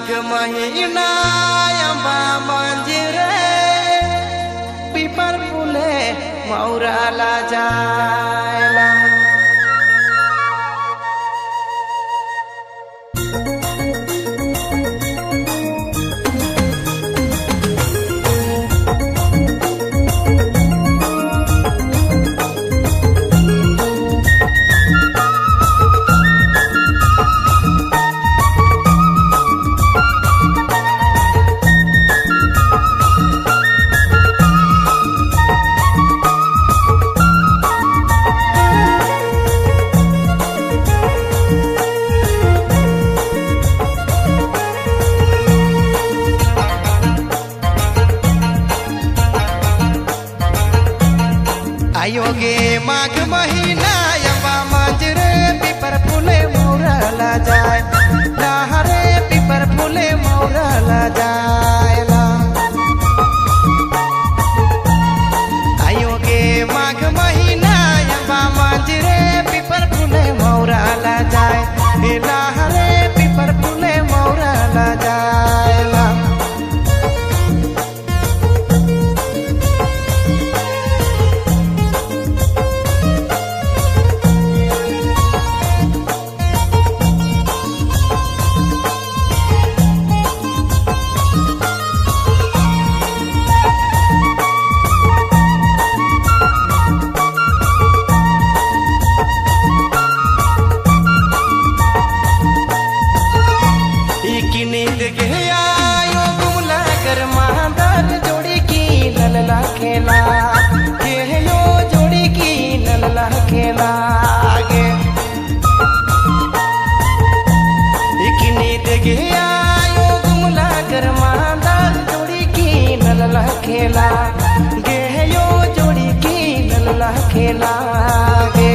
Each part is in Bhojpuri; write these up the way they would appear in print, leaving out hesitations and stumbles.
माघ महीना अंबा मंजिरे पीपर फूले मौराला जायला। आयोगे माघ महीना अंबा मंजरे पीपर फूले मौराला जाय लहरे पीपर फूले मौराला जायला। आयोगे माघ महीना अंबा मंजरे पीपर फूले मौराला जाय लहरे पीपर फूले मौराला जायला। खेला खेलो जोड़ी की लल्ला खेला आगे नींद गया यो गुमला कर मांदार जोड़ी की लल्ला खेला गे यो जोड़ी की लल्ला खेला आगे।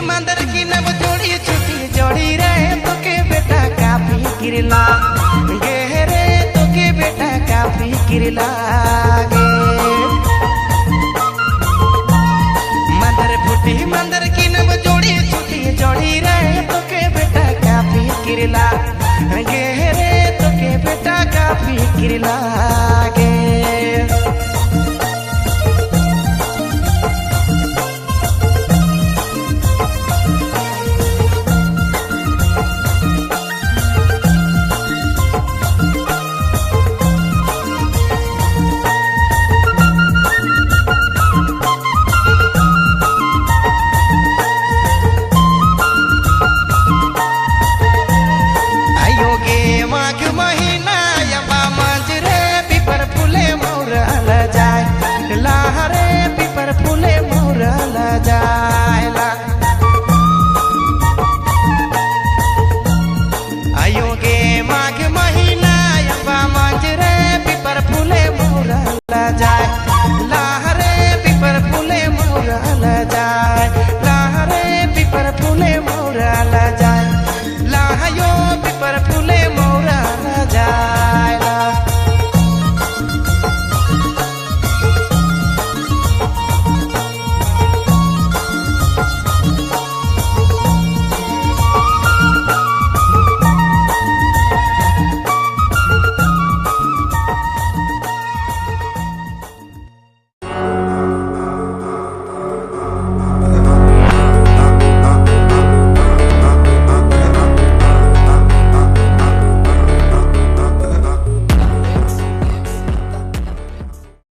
मंदर की नव जोड़ी छुट्टी जोड़ी रे तो के बेटा काफी गिरला गहरे तो के बेटा काफी गिरला